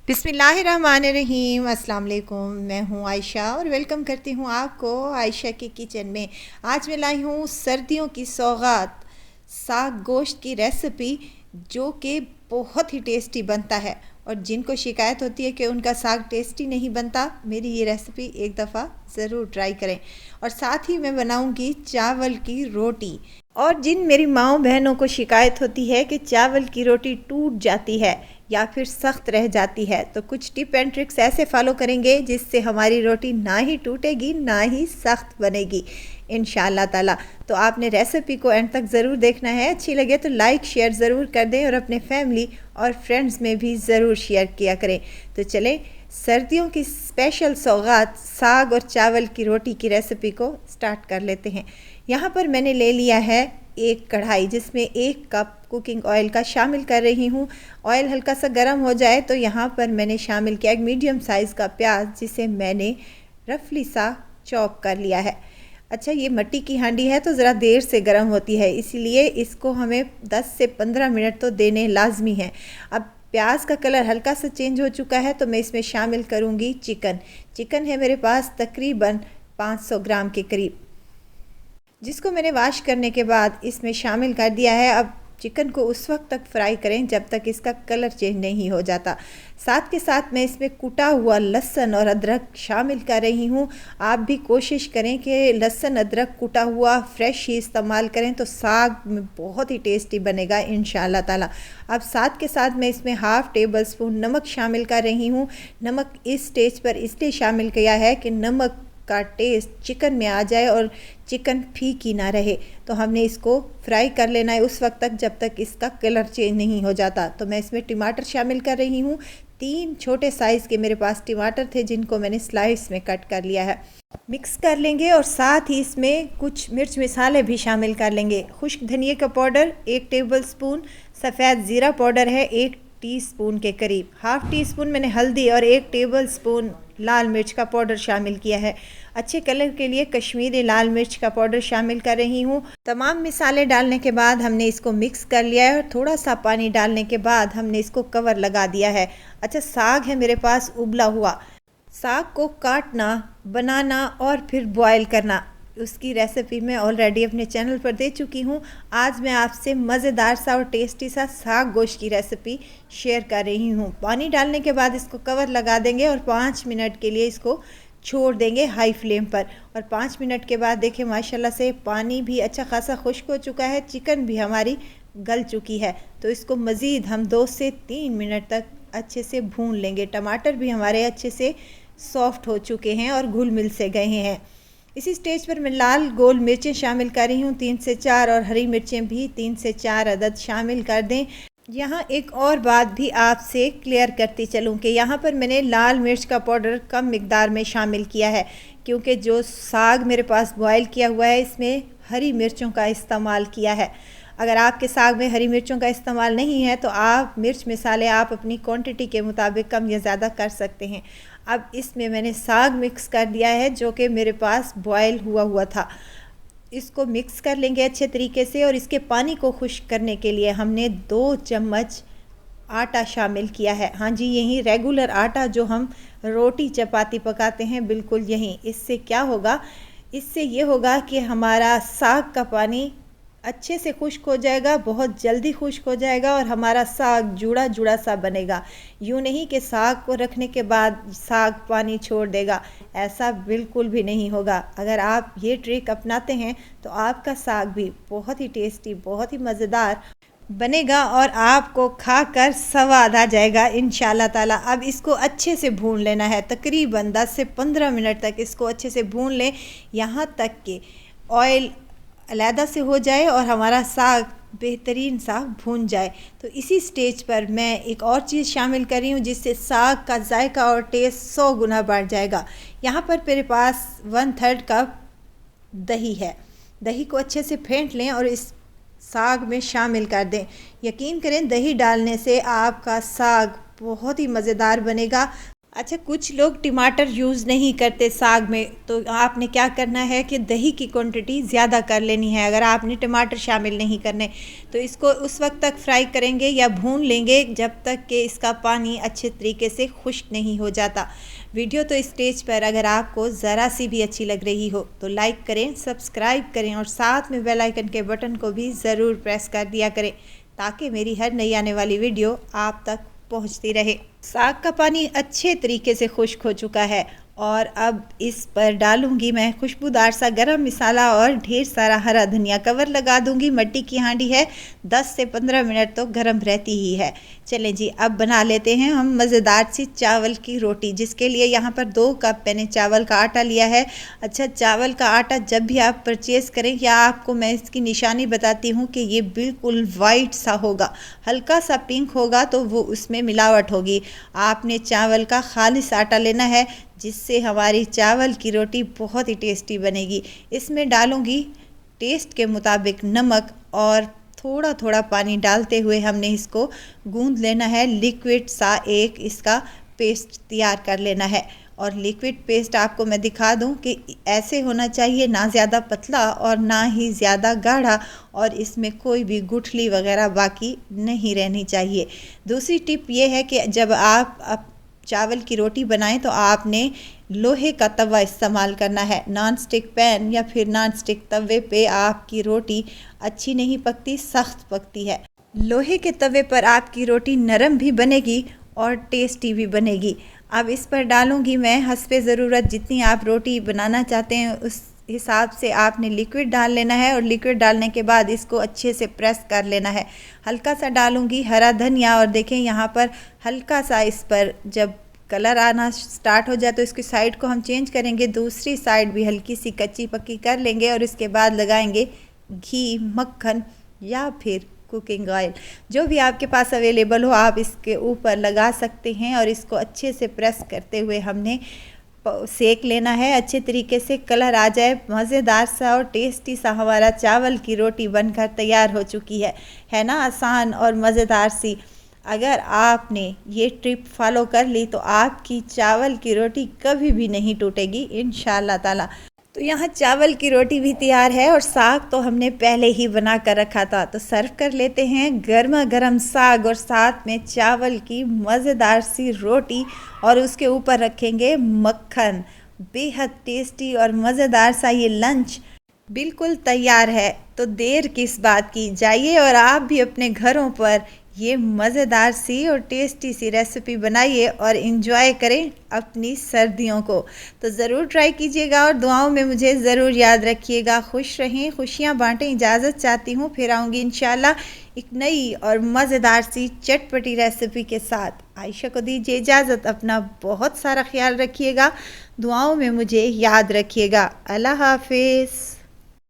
बिस्मिल्लाहिर्रहमानिर्रहीम। अस्सलाम वालेकुम। मैं हूँ आयशा और वेलकम करती हूँ आपको आयशा के किचन में। आज मैं लाई हूँ सर्दियों की सौगात साग गोश्त की रेसिपी, जो कि बहुत ही टेस्टी बनता है। और जिनको शिकायत होती है कि उनका साग टेस्टी नहीं बनता, मेरी ये रेसिपी एक दफ़ा ज़रूर ट्राई करें। और साथ ही मैं बनाऊँगी चावल की रोटी। और जिन मेरी माँओं बहनों को शिकायत होती है कि चावल की रोटी टूट जाती है या फिर सख्त रह जाती है, तो कुछ टिप एंड ट्रिक्स ऐसे फॉलो करेंगे जिससे हमारी रोटी ना ही टूटेगी ना ही सख्त बनेगी इंशाअल्लाह ताला। तो आपने रेसिपी को एंड तक ज़रूर देखना है। अच्छी लगे तो लाइक शेयर ज़रूर कर दें और अपने फैमिली और फ्रेंड्स में भी ज़रूर शेयर किया करें। तो चलें सर्दियों की स्पेशल सौगात साग और चावल की रोटी की रेसिपी को स्टार्ट कर लेते हैं। यहाँ पर मैंने ले लिया है एक कढ़ाई, जिसमें 1 कप कुकिंग ऑयल का शामिल कर रही हूँ। ऑयल हल्का सा गर्म हो जाए तो यहाँ पर मैंने शामिल किया एक मीडियम साइज़ का प्याज, जिसे मैंने रफली सा चॉप कर लिया है। अच्छा, ये मिट्टी की हांडी है तो ज़रा देर से गर्म होती है, इसीलिए इसको हमें 10 से 15 मिनट तो देने लाजमी हैं। अब प्याज का कलर हल्का सा चेंज हो चुका है तो मैं इसमें शामिल करूँगी चिकन है मेरे पास तकरीबन 500 ग्राम के करीब, जिसको मैंने वॉश करने के बाद इसमें शामिल कर दिया है। अब चिकन को उस वक्त तक फ्राई करें जब तक इसका कलर चेंज नहीं हो जाता। साथ के साथ मैं इसमें कुटा हुआ लहसुन और अदरक शामिल कर रही हूँ। आप भी कोशिश करें कि लहसुन अदरक कुटा हुआ फ्रेश ही इस्तेमाल करें, तो साग में बहुत ही टेस्टी बनेगा इंशाअल्लाह ताला। अब साथ के साथ मैं इसमें हाफ़ टेबल स्पून नमक शामिल कर रही हूँ। नमक इस स्टेज पर इसलिए शामिल किया है कि नमक का टेस्ट चिकन में आ जाए और चिकन फीकी ना रहे। तो हमने इसको फ्राई कर लेना है उस वक्त तक जब तक इसका कलर चेंज नहीं हो जाता। तो मैं इसमें टमाटर शामिल कर रही हूँ। 3 छोटे साइज़ के मेरे पास टमाटर थे, जिनको मैंने स्लाइस में कट कर लिया है। मिक्स कर लेंगे और साथ ही इसमें कुछ मिर्च मसाले भी शामिल कर लेंगे। खुश्क धनिया का पाउडर 1 टेबल स्पून, सफ़ेद ज़ीरा पाउडर है 1 टीस्पून के करीब, हाफ़ टी स्पून मैंने हल्दी और 1 टेबल स्पून लाल मिर्च का पाउडर शामिल किया है। अच्छे कलर के लिए कश्मीरी लाल मिर्च का पाउडर शामिल कर रही हूँ। तमाम मिसाले डालने के बाद हमने इसको मिक्स कर लिया है और थोड़ा सा पानी डालने के बाद हमने इसको कवर लगा दिया है। अच्छा, साग है मेरे पास उबला हुआ। साग को काटना, बनाना और फिर बॉयल करना, उसकी रेसिपी मैं ऑलरेडी अपने चैनल पर दे चुकी हूँ। आज मैं आपसे मज़ेदार सा और टेस्टी सा साग गोश्त की रेसिपी शेयर कर रही हूँ। पानी डालने के बाद इसको कवर लगा देंगे और 5 मिनट के लिए इसको छोड़ देंगे हाई फ्लेम पर। और 5 मिनट के बाद देखें माशाल्लाह से पानी भी अच्छा खासा खुश्क हो चुका है, चिकन भी हमारी गल चुकी है। तो इसको मज़ीद हम 2 से 3 मिनट तक अच्छे से भून लेंगे। टमाटर भी हमारे अच्छे से सॉफ्ट हो चुके हैं और घुल मिल से गए हैं। इसी स्टेज पर मैं लाल गोल मिर्चें शामिल कर रही हूँ 3 से 4, और हरी मिर्चें भी 3 से 4 अदद शामिल कर दें। यहाँ एक और बात भी आपसे क्लियर करती चलूँ कि यहाँ पर मैंने लाल मिर्च का पाउडर कम मिकदार में शामिल किया है, क्योंकि जो साग मेरे पास बॉयल किया हुआ है इसमें हरी मिर्चों का इस्तेमाल किया है। अगर आपके साग में हरी मिर्चों का इस्तेमाल नहीं है तो आप मिर्च मसाले आप अपनी क्वांटिटी के मुताबिक कम या ज़्यादा कर सकते हैं। अब इसमें मैंने साग मिक्स कर दिया है जो कि मेरे पास बॉयल हुआ था। इसको मिक्स कर लेंगे अच्छे तरीके से और इसके पानी को खुश्क करने के लिए हमने 2 चम्मच आटा शामिल किया है। हाँ जी, यही रेगुलर आटा जो हम रोटी चपाती पकाते हैं, बिल्कुल यही। इससे क्या होगा, इससे ये होगा कि हमारा साग का पानी अच्छे से खुश्क हो जाएगा, बहुत जल्दी खुश्क हो जाएगा और हमारा साग जुड़ा जुड़ा सा बनेगा। यूँ नहीं कि साग को रखने के बाद साग पानी छोड़ देगा, ऐसा बिल्कुल भी नहीं होगा। अगर आप ये ट्रिक अपनाते हैं तो आपका साग भी बहुत ही टेस्टी, बहुत ही मज़ेदार बनेगा और आपको खाकर स्वाद आ जाएगा इंशाअल्लाह ताला। अब इसको अच्छे से भून लेना है, तकरीबन 10 से 15 मिनट तक इसको अच्छे से भून लें, यहाँ तक कि ऑयल अलहदा से हो जाए और हमारा साग बेहतरीन सा भून जाए। तो इसी स्टेज पर मैं एक और चीज़ शामिल कर रही हूँ जिससे साग का जायका और टेस्ट 100 गुना बढ़ जाएगा। यहाँ पर मेरे पास 1/3 कप दही है। दही को अच्छे से फेंट लें और इस साग में शामिल कर दें। यकीन करें दही डालने से आपका साग बहुत ही मज़ेदार बनेगा। अच्छा, कुछ लोग टमाटर यूज़ नहीं करते साग में, तो आपने क्या करना है कि दही की क्वांटिटी ज़्यादा कर लेनी है। अगर आपने टमाटर शामिल नहीं करने तो इसको उस वक्त तक फ्राई करेंगे या भून लेंगे जब तक कि इसका पानी अच्छे तरीके से खुश्क नहीं हो जाता। वीडियो तो स्टेज पर अगर आपको ज़रा सी भी अच्छी लग रही हो तो लाइक करें, सब्सक्राइब करें और साथ में बेल आइकन के बटन को भी ज़रूर प्रेस कर दिया करें ताकि मेरी हर नई आने वाली वीडियो आप तक पहुंचती रहे। साग का पानी अच्छे तरीके से खुश्क हो चुका है और अब इस पर डालूंगी मैं खुशबूदार सा गरम मसाला और ढेर सारा हरा धनिया। कवर लगा दूंगी, मिट्टी की हांडी है, 10 से 15 मिनट तो गरम रहती ही है। चलें जी, अब बना लेते हैं हम मज़ेदार सी चावल की रोटी, जिसके लिए यहाँ पर 2 कप मैंने चावल का आटा लिया है। अच्छा, चावल का आटा जब भी आप परचेज़ करें, या आपको मैं इसकी निशानी बताती हूँ कि ये बिल्कुल वाइट सा होगा, हल्का सा पिंक होगा तो वो उसमें मिलावट होगी। आपने चावल का खालिस आटा लेना है जिससे हमारी चावल की रोटी बहुत ही टेस्टी बनेगी। इसमें डालूंगी टेस्ट के मुताबिक नमक और थोड़ा थोड़ा पानी डालते हुए हमने इसको गूंद लेना है। लिक्विड सा एक इसका पेस्ट तैयार कर लेना है। और लिक्विड पेस्ट आपको मैं दिखा दूं कि ऐसे होना चाहिए, ना ज़्यादा पतला और ना ही ज़्यादा गाढ़ा, और इसमें कोई भी गुठली वगैरह बाकी नहीं रहनी चाहिए। दूसरी टिप ये है कि जब आप चावल की रोटी बनाएं तो आपने लोहे का तवा इस्तेमाल करना है। नॉन स्टिक पैन या फिर नॉन स्टिक तवे पे आपकी रोटी अच्छी नहीं पकती, सख्त पकती है। लोहे के तवे पर आपकी रोटी नरम भी बनेगी और टेस्टी भी बनेगी। अब इस पर डालूंगी मैं हस्बे ज़रूरत, जितनी आप रोटी बनाना चाहते हैं उस हिसाब से आपने लिक्विड डाल लेना है। और लिक्विड डालने के बाद इसको अच्छे से प्रेस कर लेना है। हल्का सा डालूंगी हरा धनिया, और देखें यहाँ पर हल्का सा इस पर जब कलर आना स्टार्ट हो जाए तो इसकी साइड को हम चेंज करेंगे, दूसरी साइड भी हल्की सी कच्ची पक्की कर लेंगे और इसके बाद लगाएंगे घी, मक्खन या फिर कुकिंग ऑयल, जो भी आपके पास अवेलेबल हो आप इसके ऊपर लगा सकते हैं। और इसको अच्छे से प्रेस करते हुए हमने सेक लेना है अच्छे तरीके से, कलर आ जाए। मज़ेदार सा और टेस्टी सा हमारा चावल की रोटी बनकर तैयार हो चुकी है ना, आसान और मज़ेदार सी। अगर आपने ये ट्रिप फॉलो कर ली तो आपकी चावल की रोटी कभी भी नहीं टूटेगी इंशाअल्लाह ताला। तो यहाँ चावल की रोटी भी तैयार है और साग तो हमने पहले ही बना कर रखा था, तो सर्व कर लेते हैं गर्मा गर्म साग और साथ में चावल की मज़ेदार सी रोटी, और उसके ऊपर रखेंगे मक्खन। बेहद टेस्टी और मज़ेदार सा ये लंच बिल्कुल तैयार है। तो देर किस बात की, जाइए और आप भी अपने घरों पर ये मज़ेदार सी और टेस्टी सी रेसिपी बनाइए और इन्जॉय करें अपनी सर्दियों को। तो ज़रूर ट्राई कीजिएगा और दुआओं में मुझे ज़रूर याद रखिएगा। खुश रहें, खुशियाँ बांटें। इजाज़त चाहती हूँ, फिर आऊँगी इंशाल्लाह एक नई और मज़ेदार सी चटपटी रेसिपी के साथ। आयशा को दीजिए इजाज़त, अपना बहुत सारा ख्याल रखिएगा, दुआओं में मुझे याद रखिएगा। अल्लाह हाफिज़।